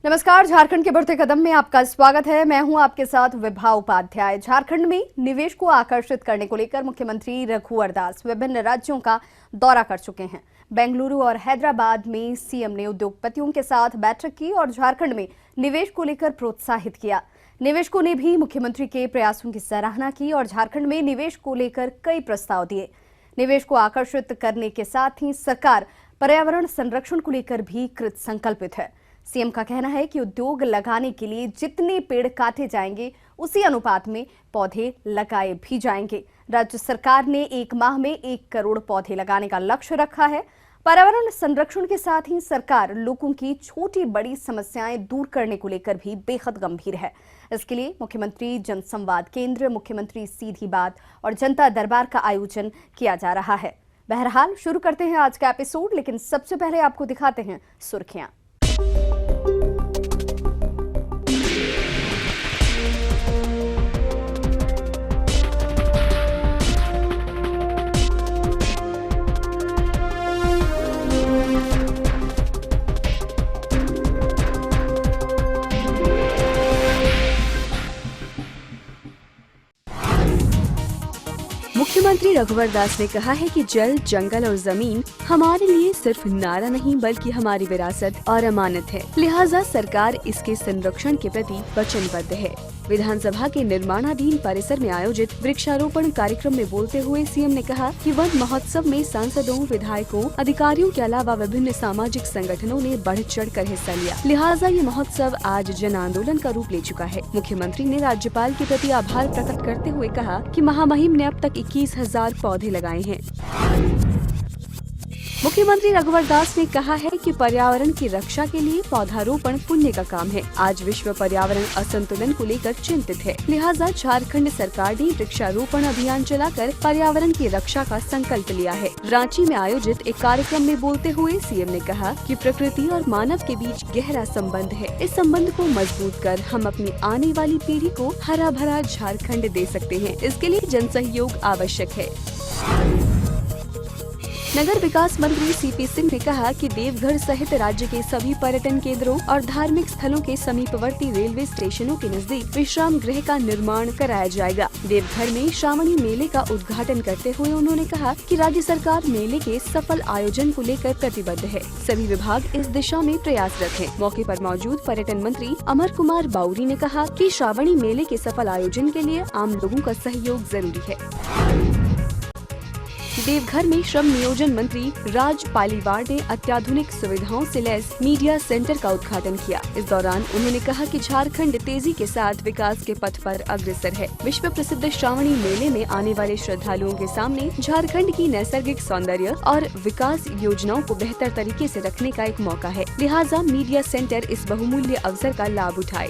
नमस्कार, झारखंड के बढ़ते कदम में आपका स्वागत है। मैं हूं आपके साथ विभा उपाध्याय। झारखंड में निवेश को आकर्षित करने को लेकर मुख्यमंत्री रघुवर दास विभिन्न राज्यों का दौरा कर चुके हैं। बेंगलुरु और हैदराबाद में सीएम ने उद्योगपतियों के साथ बैठक की और झारखंड में निवेश को लेकर प्रोत्साहित किया। निवेशकों ने भी मुख्यमंत्री के प्रयासों की सराहना की और झारखंड में निवेश को लेकर कई प्रस्ताव दिए। निवेश को आकर्षित करने के साथ ही सरकार पर्यावरण संरक्षण को लेकर भी कृत संकल्पित है। सीएम का कहना है कि उद्योग लगाने के लिए जितने पेड़ काटे जाएंगे उसी अनुपात में पौधे लगाए भी जाएंगे। राज्य सरकार ने 1 माह में 1 करोड़ पौधे लगाने का लक्ष्य रखा है। पर्यावरण संरक्षण के साथ ही सरकार लोगों की छोटी बड़ी समस्याएं दूर करने को लेकर भी बेहद गंभीर है। इसके लिए मुख्यमंत्री जनसंवाद केंद्र, मुख्यमंत्री सीधी बात और जनता दरबार का आयोजन किया जा रहा है। बहरहाल शुरू करते हैं आज का एपिसोड, लेकिन सबसे पहले आपको दिखाते हैं सुर्खियां। मुख्यमंत्री रघुवर दास ने कहा है कि जल, जंगल और जमीन हमारे लिए सिर्फ नारा नहीं बल्कि हमारी विरासत और अमानत है। लिहाजा सरकार इसके संरक्षण के प्रति वचनबद्ध है। विधानसभा के निर्माणाधीन परिसर में आयोजित वृक्षारोपण कार्यक्रम में बोलते हुए सीएम ने कहा कि वन महोत्सव में सांसदों, विधायकों, अधिकारियों के अलावा विभिन्न सामाजिक संगठनों ने बढ़ चढ़ कर हिस्सा लिया। लिहाजा ये महोत्सव आज जन आंदोलन का रूप ले चुका है। मुख्यमंत्री ने राज्यपाल के प्रति आभार प्रकट करते हुए कहा कि महामहिम ने अब तक 21,000 पौधे लगाए हैं। मुख्यमंत्री रघुवर दास ने कहा है कि पर्यावरण की रक्षा के लिए पौधारोपण पुण्य का काम है। आज विश्व पर्यावरण असंतुलन को लेकर चिंतित है। लिहाजा झारखंड सरकार ने वृक्षारोपण अभियान चलाकर पर्यावरण की रक्षा का संकल्प लिया है। रांची में आयोजित एक कार्यक्रम में बोलते हुए सीएम ने कहा कि प्रकृति और मानव के बीच गहरा संबंध है। इस संबंध को मजबूत कर हम अपनी आने वाली पीढ़ी को हरा भरा झारखंड दे सकते हैं। इसके लिए जन सहयोग आवश्यक है। नगर विकास मंत्री सीपी सिंह ने कहा कि देवघर सहित राज्य के सभी पर्यटन केंद्रों और धार्मिक स्थलों के समीपवर्ती रेलवे स्टेशनों के नजदीक विश्राम गृह का निर्माण कराया जाएगा। देवघर में श्रावणी मेले का उद्घाटन करते हुए उन्होंने कहा कि राज्य सरकार मेले के सफल आयोजन को लेकर प्रतिबद्ध है। सभी विभाग इस दिशा में प्रयासरत हैं। मौके पर मौजूद पर्यटन मंत्री अमर कुमार बाउरी ने कहा कि श्रावणी मेले के सफल आयोजन के लिए आम लोगों का सहयोग जरूरी है। देवघर में श्रम नियोजन मंत्री राज पालीवाल ने अत्याधुनिक सुविधाओं से लैस मीडिया सेंटर का उद्घाटन किया। इस दौरान उन्होंने कहा कि झारखंड तेजी के साथ विकास के पथ पर अग्रसर है। विश्व प्रसिद्ध श्रावणी मेले में आने वाले श्रद्धालुओं के सामने झारखंड की नैसर्गिक सौंदर्य और विकास योजनाओं को बेहतर तरीके से रखने का एक मौका है। लिहाजा मीडिया सेंटर इस बहुमूल्य अवसर का लाभ उठाए।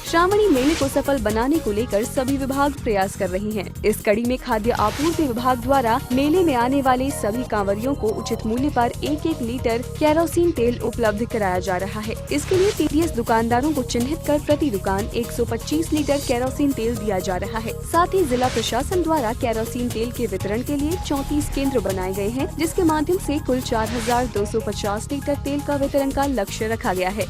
श्रावणी मेले को सफल बनाने को लेकर सभी विभाग प्रयास कर रही हैं। इस कड़ी में खाद्य आपूर्ति विभाग द्वारा मेले में आने वाले सभी कांवरियों को उचित मूल्य पर 1-1 लीटर केरोसिन तेल उपलब्ध कराया जा रहा है। इसके लिए टीडीएस दुकानदारों को चिन्हित कर प्रति दुकान 125 लीटर केरोसिन तेल दिया जा रहा है। साथ ही जिला प्रशासन द्वारा केरोसिन तेल के वितरण के लिए 34 केंद्र बनाए गए हैं, जिसके माध्यम से कुल 4,250 लीटर तेल का वितरण का लक्ष्य रखा गया है।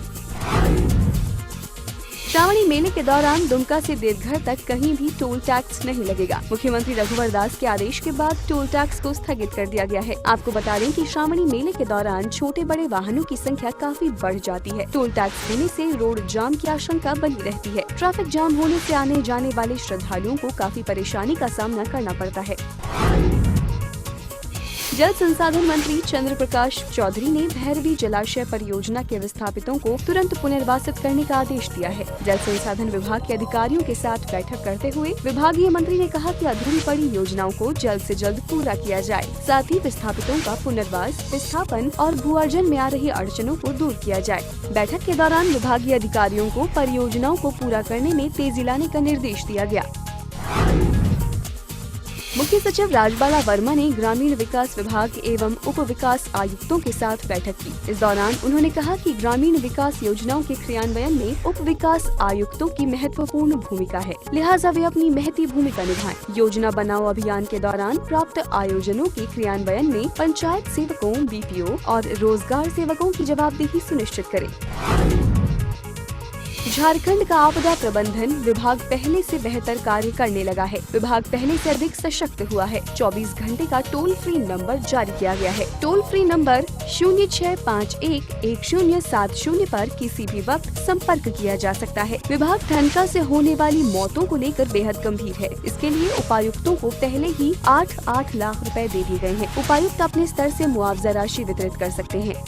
श्रावणी मेले के दौरान दुमका से देवघर तक कहीं भी टोल टैक्स नहीं लगेगा। मुख्यमंत्री रघुवर दास के आदेश के बाद टोल टैक्स को स्थगित कर दिया गया है। आपको बता दें कि श्रावणी मेले के दौरान छोटे बड़े वाहनों की संख्या काफी बढ़ जाती है। टोल टैक्स देने से रोड जाम की आशंका बनी रहती है। ट्रैफिक जाम होने से आने जाने वाले श्रद्धालुओं को काफी परेशानी का सामना करना पड़ता है। जल संसाधन मंत्री चंद्र प्रकाश चौधरी ने भैरवी जलाशय परियोजना के विस्थापितों को तुरंत पुनर्वासित करने का आदेश दिया है। जल संसाधन विभाग के अधिकारियों के साथ बैठक करते हुए विभागीय मंत्री ने कहा कि अधूरी पड़ी योजनाओं को जल्द से जल्द पूरा किया जाए। साथ ही विस्थापितों का पुनर्वास, विस्थापन और भूअर्जन में आ रही अड़चनों को दूर किया जाए। बैठक के दौरान विभागीय अधिकारियों को परियोजनाओं को पूरा करने में तेजी लाने का निर्देश दिया गया। मुख्य सचिव राजबाला वर्मा ने ग्रामीण विकास विभाग एवं उप विकास आयुक्तों के साथ बैठक की। इस दौरान उन्होंने कहा कि ग्रामीण विकास योजनाओं के क्रियान्वयन में उप विकास आयुक्तों की महत्वपूर्ण भूमिका है, लिहाजा वे अपनी महती भूमिका निभाएं। योजना बनाओ अभियान के दौरान प्राप्त आयोजनों के क्रियान्वयन में पंचायत सेवकों, BPO और रोजगार सेवकों की जवाबदेही सुनिश्चित करें। झारखंड का आपदा प्रबंधन विभाग पहले से बेहतर कार्य करने लगा है। विभाग पहले से अधिक सशक्त हुआ है। 24 घंटे का टोल फ्री नंबर जारी किया गया है। टोल फ्री नंबर 06511070 पर किसी भी वक्त संपर्क किया जा सकता है। विभाग ठनका से होने वाली मौतों को लेकर बेहद गंभीर है। इसके लिए उपायुक्तों को पहले ही 8 लाख रुपए दे दिए गए हैं। उपायुक्त अपने स्तर से मुआवजा राशि वितरित कर सकते हैं।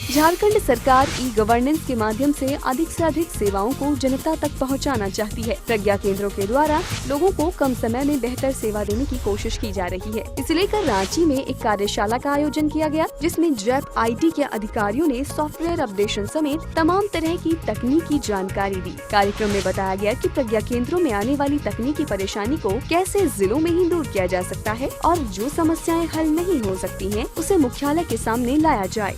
झारखंड सरकार ई-गवर्नेंस के माध्यम से अधिक सेवाओं को जनता तक पहुंचाना चाहती है। प्रज्ञा केंद्रों के द्वारा लोगों को कम समय में बेहतर सेवा देने की कोशिश की जा रही है। इसे लेकर रांची में एक कार्यशाला का आयोजन किया गया, जिसमें जैप IT के अधिकारियों ने सॉफ्टवेयर अपडेशन समेत तमाम तरह की तकनीकी जानकारी दी। कार्यक्रम में बताया गया कि प्रज्ञा केंद्रों में आने वाली तकनीकी परेशानी को कैसे जिलों में ही दूर किया जा सकता है और जो समस्याएं हल नहीं हो सकती हैं, उसे मुख्यालय के सामने लाया जाए।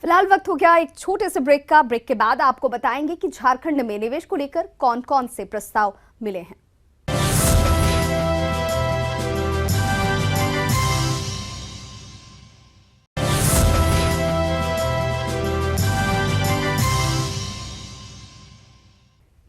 फिलहाल वक्त हो गया एक छोटे से ब्रेक का। ब्रेक के बाद आपको बताएंगे कि झारखंड में निवेश को लेकर कौन कौन से प्रस्ताव मिले हैं।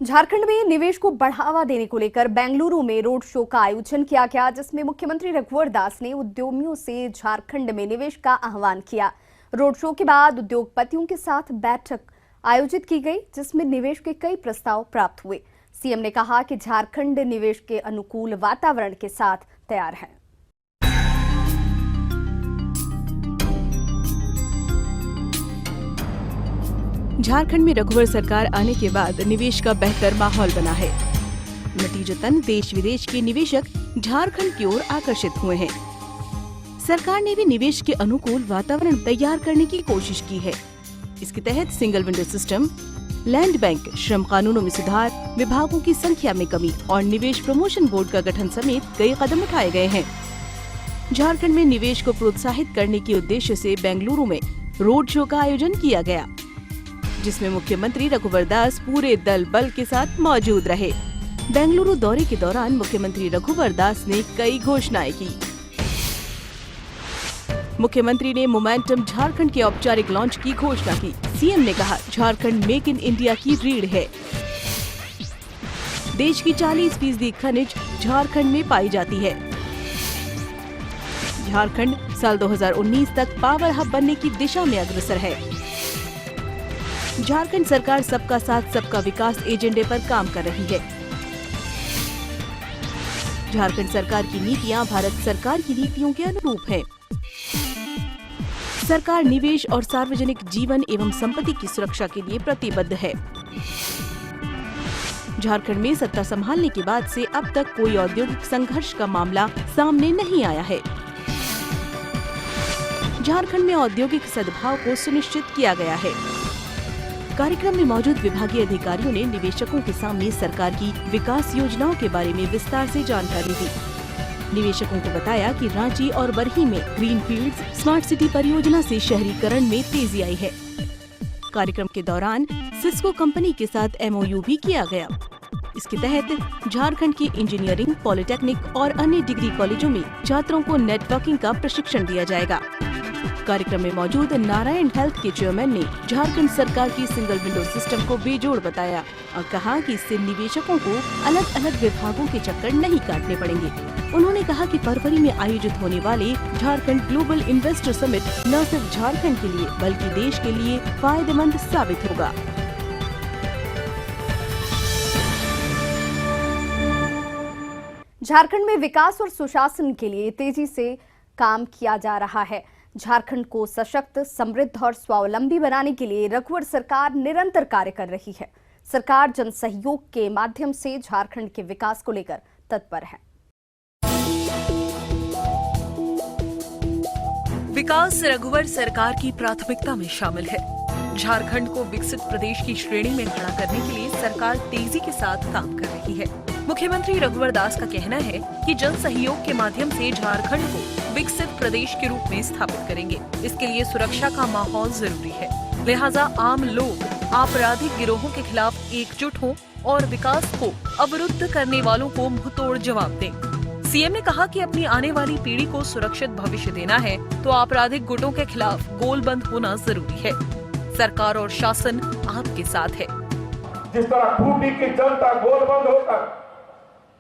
झारखंड में निवेश को बढ़ावा देने को लेकर बेंगलुरु में रोड शो का आयोजन किया गया, जिसमें मुख्यमंत्री रघुवर दास ने उद्यमियों से झारखंड में निवेश का आह्वान किया। रोड शो के बाद उद्योगपतियों के साथ बैठक आयोजित की गई, जिसमें निवेश के कई प्रस्ताव प्राप्त हुए। सीएम ने कहा कि झारखंड निवेश के अनुकूल वातावरण के साथ तैयार है। झारखंड में रघुवर सरकार आने के बाद निवेश का बेहतर माहौल बना है। नतीजतन देश विदेश के निवेशक झारखंड की ओर आकर्षित हुए हैं। सरकार ने भी निवेश के अनुकूल वातावरण तैयार करने की कोशिश की है। इसके तहत single window system, land bank, श्रम कानूनों में सुधार, विभागों की संख्या में कमी और निवेश प्रमोशन बोर्ड का गठन समेत कई कदम उठाए गए हैं। झारखंड में निवेश को प्रोत्साहित करने के उद्देश्य से बेंगलुरु में रोड शो का आयोजन किया गया, जिसमें मुख्यमंत्री रघुवर दास पूरे दल बल के साथ मौजूद रहे। बेंगलुरु दौरे के दौरान मुख्यमंत्री रघुवर दास ने कई घोषणाएं की। मुख्यमंत्री ने मोमेंटम झारखंड के औपचारिक लॉन्च की घोषणा की। सीएम ने कहा, झारखंड मेक इन इंडिया की रीढ़ है। देश की 40% खनिज झारखंड में पाई जाती है। झारखंड साल 2019 तक पावर हब बनने की दिशा में अग्रसर है। झारखंड सरकार सबका साथ सबका विकास एजेंडे पर काम कर रही है। झारखंड सरकार की नीतियां भारत सरकार की नीतियों के अनुरूप हैं। सरकार निवेश और सार्वजनिक जीवन एवं संपत्ति की सुरक्षा के लिए प्रतिबद्ध है। झारखंड में सत्ता संभालने के बाद से अब तक कोई औद्योगिक संघर्ष का मामला सामने नहीं आया है। झारखंड में औद्योगिक सद्भाव को सुनिश्चित किया गया है। कार्यक्रम में मौजूद विभागीय अधिकारियों ने निवेशकों के सामने सरकार की विकास योजनाओं के बारे में विस्तार से जानकारी दी। निवेशकों को बताया कि रांची और बरही में ग्रीनफील्ड्स स्मार्ट सिटी परियोजना से शहरीकरण में तेजी आई है। कार्यक्रम के दौरान सिस्को कंपनी के साथ MOU भी किया गया। इसके तहत झारखंड की इंजीनियरिंग, पॉलिटेक्निक और अन्य डिग्री कॉलेजों में छात्रों को नेटवर्किंग का प्रशिक्षण दिया जाएगा। कार्यक्रम में मौजूद नारायण हेल्थ के चेयरमैन ने झारखंड सरकार की सिंगल विंडो सिस्टम को बेजोड़ बताया और कहा कि इससे निवेशकों को अलग अलग विभागों के चक्कर नहीं काटने पड़ेंगे। उन्होंने कहा कि फरवरी में आयोजित होने वाले झारखंड ग्लोबल इन्वेस्टर समिट न सिर्फ झारखंड के लिए बल्कि देश के लिए फायदेमंद साबित होगा। झारखंड में विकास और सुशासन के लिए तेजी से काम किया जा रहा है। झारखंड को सशक्त, समृद्ध और स्वावलंबी बनाने के लिए रघुवर सरकार निरंतर कार्य कर रही है। सरकार जन सहयोग के माध्यम से झारखंड के विकास को लेकर तत्पर है। विकास रघुवर सरकार की प्राथमिकता में शामिल है। झारखंड को विकसित प्रदेश की श्रेणी में खड़ा करने के लिए सरकार तेजी के साथ काम कर रही है। बाकी है। मुख्यमंत्री रघुवर दास का कहना है कि जन सहयोग के माध्यम से झारखंड को विकसित प्रदेश के रूप में स्थापित करेंगे। इसके लिए सुरक्षा का माहौल जरूरी है, लिहाजा आम लोग आपराधिक गिरोहों के खिलाफ एकजुट हों और विकास को अवरुद्ध करने वालों को मुंहतोड़ जवाब दें। सीएम ने कहा कि अपनी आने वाली पीढ़ी को सुरक्षित भविष्य देना है तो आपराधिक गुटों के खिलाफ गोलबंद होना जरूरी है। सरकार और शासन आपके साथ है। जिस तरह खूंटी की जनता गोलबंद होकर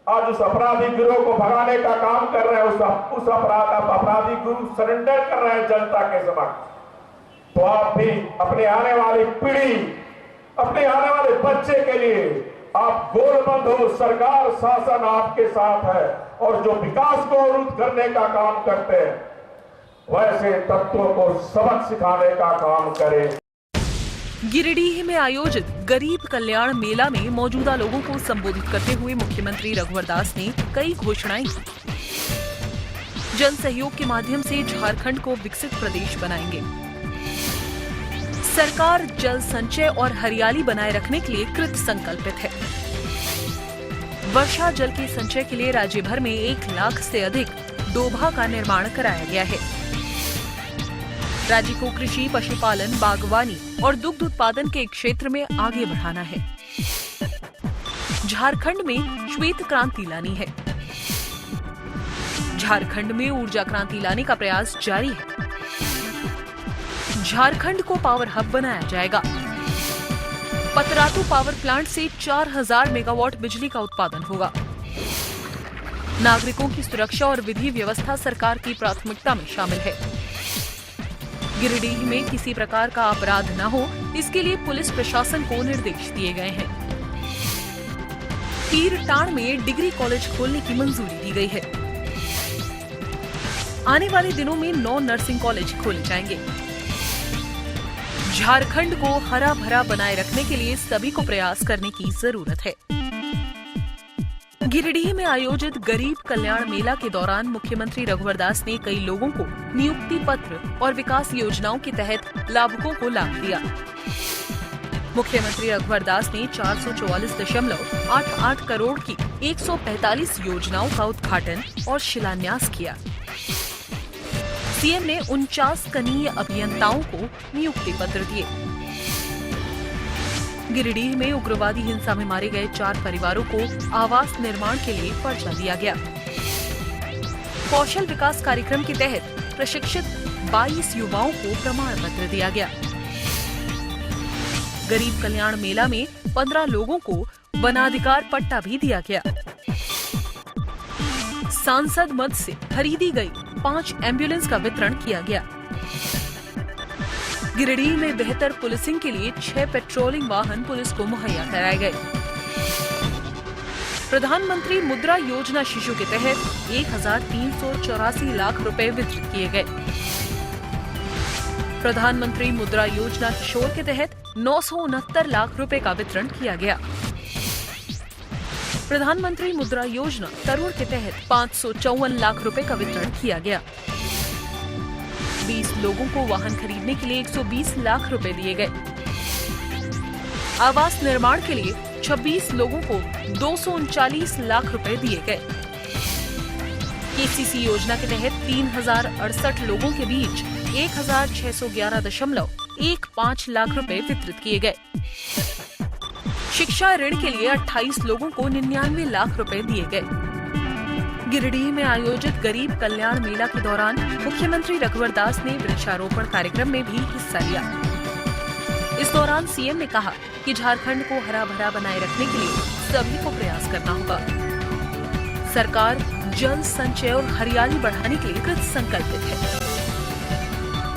आज उस अपराधी गिरोह को भगाने का काम कर रहे हैं, उस अपराधी गिरोह सरेंडर कर रहे हैं जनता के समक्ष, तो आप भी अपने आने वाली पीढ़ी, अपने आने वाले बच्चे के लिए आप गोलबंद हो। सरकार शासन आपके साथ है और जो विकास को अवरुद्ध करने का काम करते हैं वैसे तत्वों को सबक सिखाने का काम करें। गिरिडीह में आयोजित गरीब कल्याण मेला में मौजूदा लोगों को संबोधित करते हुए मुख्यमंत्री रघुवर दास ने कई घोषणाएं की। जन सहयोग के माध्यम से झारखंड को विकसित प्रदेश बनाएंगे। सरकार जल संचय और हरियाली बनाए रखने के लिए कृत संकल्पित है। वर्षा जल के संचय के लिए राज्य भर में 1 लाख से अधिक डोभा का निर्माण कराया गया है। राज्य को कृषि, पशुपालन, बागवानी और दुग्ध उत्पादन के क्षेत्र में आगे बढ़ाना है। झारखंड में श्वेत क्रांति लानी है। झारखंड में ऊर्जा क्रांति लाने का प्रयास जारी है। झारखंड को पावर हब बनाया जाएगा। पतरातू पावर प्लांट से 4000 मेगावाट बिजली का उत्पादन होगा। नागरिकों की सुरक्षा और विधि व्यवस्था सरकार की प्राथमिकता में शामिल है। गिरिडीह में किसी प्रकार का अपराध न हो, इसके लिए पुलिस प्रशासन को निर्देश दिए गए हैं। पीरटांड में डिग्री कॉलेज खोलने की मंजूरी दी गई है। आने वाले दिनों में 9 नर्सिंग कॉलेज खोले जाएंगे। झारखंड को हरा भरा बनाए रखने के लिए सभी को प्रयास करने की जरूरत है। गिरिडीह में आयोजित गरीब कल्याण मेला के दौरान मुख्यमंत्री रघुवर दास ने कई लोगों को नियुक्ति पत्र और विकास योजनाओं के तहत लाभुकों को लाभ दिया। मुख्यमंत्री रघुवर दास ने 444.88 करोड़ की 145 योजनाओं का उद्घाटन और शिलान्यास किया। सीएम ने 49 कनीय अभियंताओं को नियुक्ति पत्र दिए। गिरिडीह में उग्रवादी हिंसा में मारे गए 4 परिवारों को आवास निर्माण के लिए पर्चा दिया गया। कौशल विकास कार्यक्रम के तहत प्रशिक्षित 22 युवाओं को प्रमाण पत्र दिया गया। गरीब कल्याण मेला में 15 लोगों को वनाधिकार पट्टा भी दिया गया। सांसद मद से खरीदी गई 5 एम्बुलेंस का वितरण किया गया। गिरिडीह में बेहतर पुलिसिंग के लिए 6 पेट्रोलिंग वाहन पुलिस को मुहैया कराए गए। प्रधानमंत्री मुद्रा योजना शिशु के तहत 1384 लाख रुपए वितरित किए गए। प्रधानमंत्री मुद्रा योजना किशोर के तहत 969 लाख रुपए का वितरण किया गया। प्रधानमंत्री मुद्रा योजना तरुण के तहत 554 लाख रुपए का वितरण किया गया। 20 लोगों को वाहन खरीदने के लिए 120 लाख रुपए दिए गए। आवास निर्माण के लिए 26 लोगों को 239 लाख रुपए दिए गए। केसीसी योजना के तहत 3068 लोगों के बीच 1611.15 लाख रुपए वितरित किए गए। शिक्षा ऋण के लिए 28 लोगों को 99 लाख रुपए दिए गए। गिरिडीह में आयोजित गरीब कल्याण मेला के दौरान मुख्यमंत्री रघुवर दास ने वृक्षारोपण कार्यक्रम में भी हिस्सा लिया। इस दौरान सीएम ने कहा कि झारखंड को हरा भरा बनाए रखने के लिए सभी को प्रयास करना होगा। सरकार जल संचय और हरियाली बढ़ाने के लिए कृत संकल्पित है।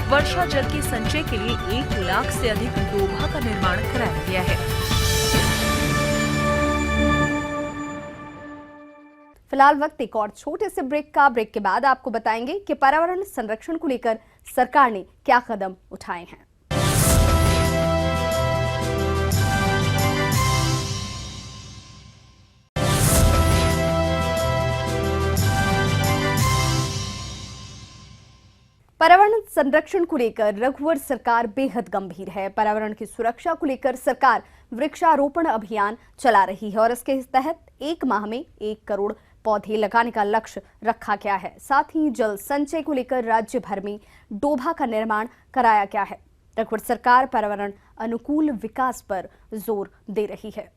वर्षा जल के संचय के लिए 1 लाख से अधिक डोभा का निर्माण कराया गया है। फिलहाल वक्त एक और छोटे से ब्रेक का। ब्रेक के बाद आपको बताएंगे कि पर्यावरण संरक्षण को लेकर सरकार ने क्या कदम उठाए हैं। पर्यावरण संरक्षण को लेकर रघुवर सरकार बेहद गंभीर है। पर्यावरण की सुरक्षा को लेकर सरकार वृक्षारोपण अभियान चला रही है और इसके तहत 1 माह में 1 करोड़ पौधे लगाने का लक्ष्य रखा गया है। साथ ही जल संचय को लेकर राज्य भर में डोभा का निर्माण कराया गया है। रघुवर सरकार पर्यावरण अनुकूल विकास पर जोर दे रही है।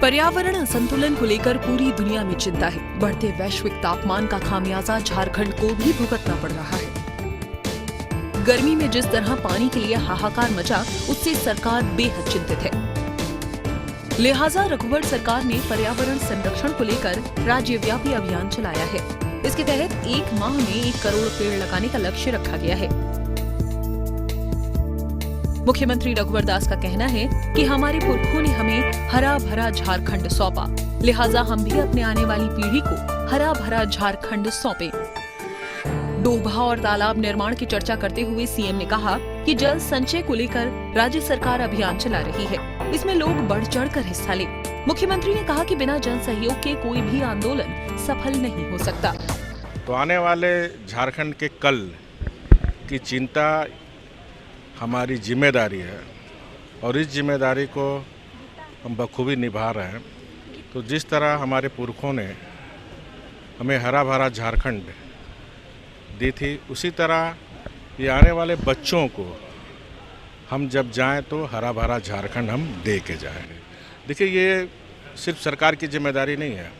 पर्यावरण असंतुलन को लेकर पूरी दुनिया में चिंता है। बढ़ते वैश्विक तापमान का खामियाजा झारखंड को भी भुगतना पड़ रहा है। गर्मी में जिस तरह पानी के लिए हाहाकार मचा, उससे सरकार बेहद चिंतित है। लिहाजा रघुवर सरकार ने पर्यावरण संरक्षण को लेकर राज्यव्यापी अभियान चलाया है। इसके तहत 1 माह में 1 करोड़ पेड़ लगाने का लक्ष्य रखा गया है। मुख्यमंत्री रघुवर दास का कहना है कि हमारे पुरखों ने हमें हरा भरा झारखंड सौंपा, लिहाजा हम भी अपने आने वाली पीढ़ी को हरा भरा झारखंड सौंपे। डोभा और तालाब निर्माण की चर्चा करते हुए सीएम ने कहा कि जल संचय को लेकर राज्य सरकार अभियान चला रही है। इसमें लोग बढ़ चढ़कर हिस्सा ले। मुख्यमंत्री ने कहा कि बिना जन सहयोग के कोई भी आंदोलन सफल नहीं हो सकता। तो आने वाले झारखंड के कल की चिंता हमारी जिम्मेदारी है और इस जिम्मेदारी को हम बखूबी निभा रहे हैं। तो जिस तरह हमारे पुरखों ने हमें हरा भरा झारखंड दी थी, उसी तरह ये आने वाले बच्चों को हम जब जाएं तो हरा भरा झारखंड हम दे के जाएंगे। देखिए, ये सिर्फ सरकार की जिम्मेदारी नहीं है,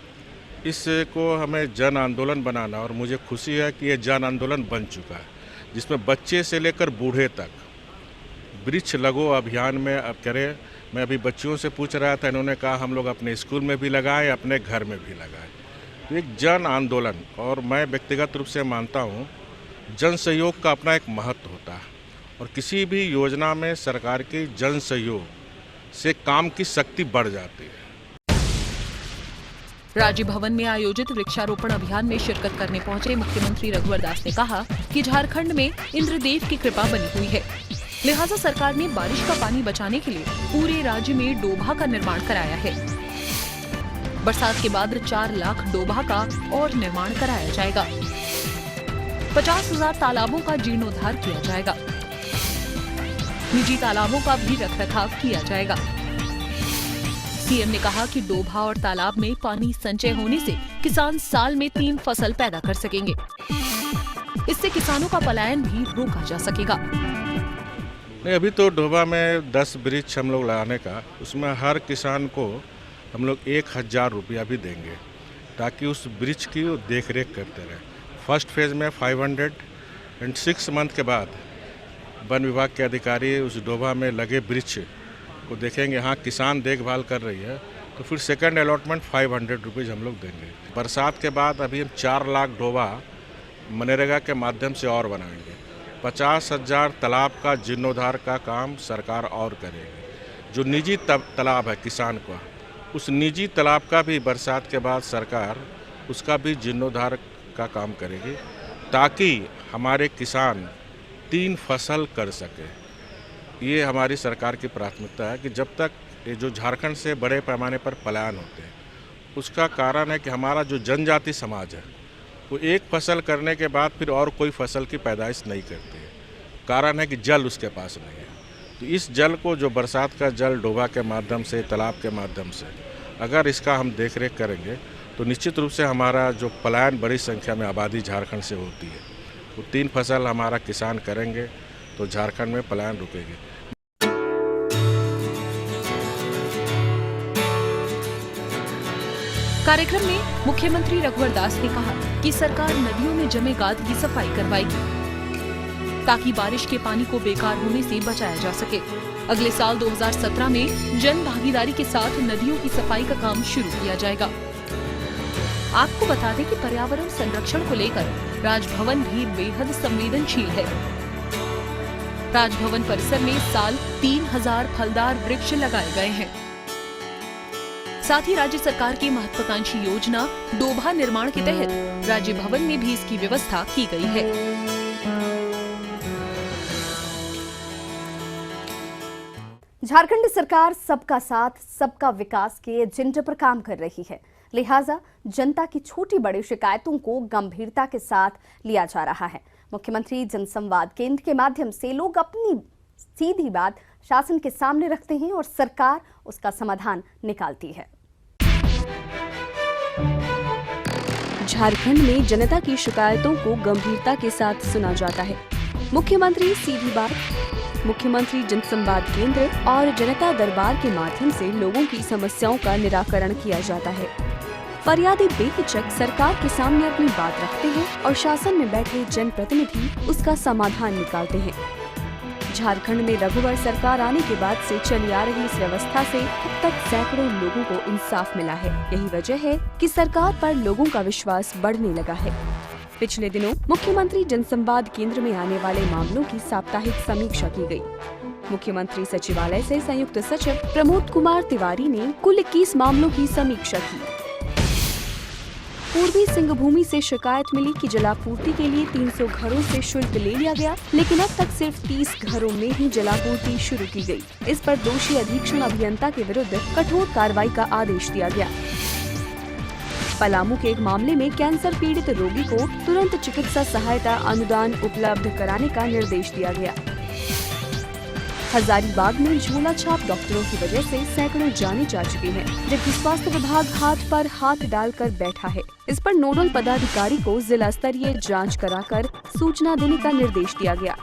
इसको हमें जन आंदोलन बनाना, और मुझे खुशी है कि ये जन आंदोलन बन चुका है, जिसमें बच्चे से लेकर बूढ़े तक वृक्ष लगो अभियान में अब करें। मैं अभी बच्चियों से पूछ रहा था, इन्होंने कहा हम लोग अपने स्कूल में भी लगाएं, अपने घर में भी लगाएं। तो एक जन आंदोलन, और मैं व्यक्तिगत रूप से मानता हूं जन सहयोग का अपना एक महत्व होता है, और किसी भी योजना में सरकार के जन सहयोग से काम की शक्ति बढ़ जाती है। राज्य भवन में आयोजित वृक्षारोपण अभियान में शिरकत करने पहुंचे मुख्यमंत्री रघुवर दास ने कहा कि झारखंड में इंद्रदेव की कृपा बनी हुई है, लिहाजा सरकार ने बारिश का पानी बचाने के लिए पूरे राज्य में डोभा का निर्माण कराया है। बरसात के बाद 4 लाख डोभा का और निर्माण कराया जाएगा। 50,000 तालाबों का जीर्णोद्धार किया जाएगा। निजी तालाबों का भी रखरखाव किया जाएगा। सीएम ने कहा कि डोभा और तालाब में पानी संचय होने से किसान साल में 3 फसल पैदा कर सकेंगे। इससे किसानों का पलायन भी रोका जा सकेगा। नहीं, अभी तो डोभा में 10 वृक्ष हम लोग लगाने का, उसमें हर किसान को हम लोग 1,000 रुपया भी देंगे, ताकि उस वृक्ष की वो देख रेख करते रहे। फर्स्ट फेज़ में 500 एंड 6 मंथ के बाद वन विभाग के अधिकारी उस डोभा में लगे वृक्ष को देखेंगे, हाँ किसान देखभाल कर रही है, तो फिर सेकंड अलॉटमेंट 500 रुपीज़ हम लोग देंगे। बरसात के बाद अभी हम 4 लाख डोभा मनरेगा के माध्यम से और बनाएंगे। 50,000 तालाब का जीर्णोद्धार का काम सरकार और करेगी। जो निजी तालाब है किसान का, उस निजी तालाब का भी बरसात के बाद सरकार उसका भी जीर्णोद्धार का काम करेगी, ताकि हमारे किसान 3 फसल कर सके। ये हमारी सरकार की प्राथमिकता है कि जब तक ये जो झारखंड से बड़े पैमाने पर पलायन होते हैं, उसका कारण है कि हमारा जो जनजाति समाज है वो एक फसल करने के बाद फिर और कोई फसल की पैदाइश नहीं करती है। कारण है कि जल उसके पास नहीं है। तो इस जल को, जो बरसात का जल डोभा के माध्यम से, तालाब के माध्यम से, अगर इसका हम देख रेख करेंगे तो निश्चित रूप से हमारा जो पलायन बड़ी संख्या में आबादी झारखंड से होती है, वो 3 फसल हमारा किसान करेंगे तो झारखंड में पलायन रुकेगी। कार्यक्रम में मुख्यमंत्री रघुवर दास ने कहा कि सरकार नदियों में जमे गाद की सफाई करवाएगी, ताकि बारिश के पानी को बेकार होने से बचाया जा सके। अगले साल 2017 में जन भागीदारी के साथ नदियों की सफाई का काम शुरू किया जाएगा। आपको बता दें कि पर्यावरण संरक्षण को लेकर राजभवन भी बेहद संवेदनशील है। राजभवन परिसर में साल 3000 फलदार वृक्ष लगाए गए हैं। साथ ही राज्य सरकार की महत्वाकांक्षी योजना डोभा निर्माण के तहत राज्य भवन में भी इसकी व्यवस्था की गई है। झारखंड सरकार सबका साथ सबका विकास के एजेंडे पर काम कर रही है, लिहाजा जनता की छोटी बड़ी शिकायतों को गंभीरता के साथ लिया जा रहा है। मुख्यमंत्री जनसंवाद केंद्र के माध्यम से लोग अपनी सीधी बात शासन के सामने रखते हैं और सरकार उसका समाधान निकालती है। झारखंड में जनता की शिकायतों को गंभीरता के साथ सुना जाता है। मुख्यमंत्री सीधी बात, मुख्यमंत्री जनसंवाद केंद्र और जनता दरबार के माध्यम से लोगों की समस्याओं का निराकरण किया जाता है। फरियादी बेहिचक सरकार के सामने अपनी बात रखते हैं और शासन में बैठे जनप्रतिनिधि उसका समाधान निकालते हैं। झारखंड में रघुवर सरकार आने के बाद से चली आ रही इस व्यवस्था से अब तक सैकड़ों लोगों को इंसाफ मिला है। यही वजह है कि सरकार पर लोगों का विश्वास बढ़ने लगा है। पिछले दिनों मुख्यमंत्री जनसंवाद केंद्र में आने वाले मामलों की साप्ताहिक समीक्षा की गई। मुख्यमंत्री सचिवालय से संयुक्त सचिव प्रमोद कुमार तिवारी ने कुल 21 मामलों की समीक्षा की। पूर्वी सिंहभूमि से शिकायत मिली कि जलापूर्ति के लिए 300 घरों से शुल्क ले लिया गया, लेकिन अब तक सिर्फ 30 घरों में ही जलापूर्ति शुरू की गई। इस पर दोषी अधीक्षण अभियंता के विरुद्ध कठोर कार्रवाई का आदेश दिया गया। पलामू के एक मामले में कैंसर पीड़ित रोगी को तुरंत चिकित्सा सहायता अनुदान उपलब्ध कराने का निर्देश दिया गया। हजारीबाग में झोला छाप डॉक्टरों की वजह से सैकड़ों जानें जा चुकी हैं, जबकि स्वास्थ्य विभाग हाथ पर हाथ डालकर बैठा है। इस पर नोडल पदाधिकारी को जिला स्तरीय जांच कराकर सूचना देने का निर्देश दिया गया।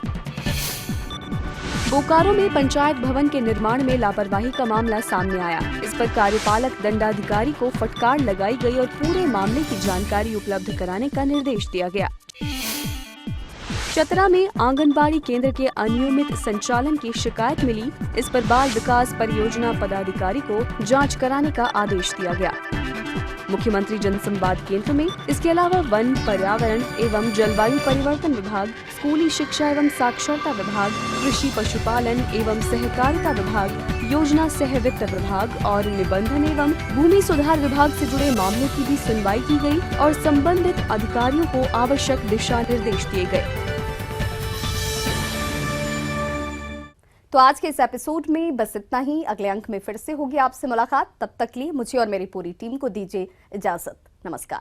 बोकारो में पंचायत भवन के निर्माण में लापरवाही का मामला सामने आया। इस पर कार्यपालक दंडाधिकारी को फटकार लगाई गई और पूरे मामले की जानकारी उपलब्ध कराने का निर्देश दिया गया। चतरा में आंगनबाड़ी केंद्र के अनियमित संचालन की शिकायत मिली। इस पर बाल विकास परियोजना पदाधिकारी को जांच कराने का आदेश दिया गया। मुख्यमंत्री जनसंवाद केंद्र में इसके अलावा वन, पर्यावरण एवं जलवायु परिवर्तन विभाग, स्कूली शिक्षा एवं साक्षरता विभाग, कृषि पशुपालन एवं सहकारिता विभाग, योजना सह वित्त विभाग और निबंधन एवं भूमि सुधार विभाग से जुड़े मामलों की भी सुनवाई की गई और संबंधित अधिकारियों को आवश्यक दिशा निर्देश दिए गए। तो आज के इस एपिसोड में बस इतना ही। अगले अंक में फिर से होगी आपसे मुलाकात। तब तक लिए मुझे और मेरी पूरी टीम को दीजिए इजाजत। नमस्कार।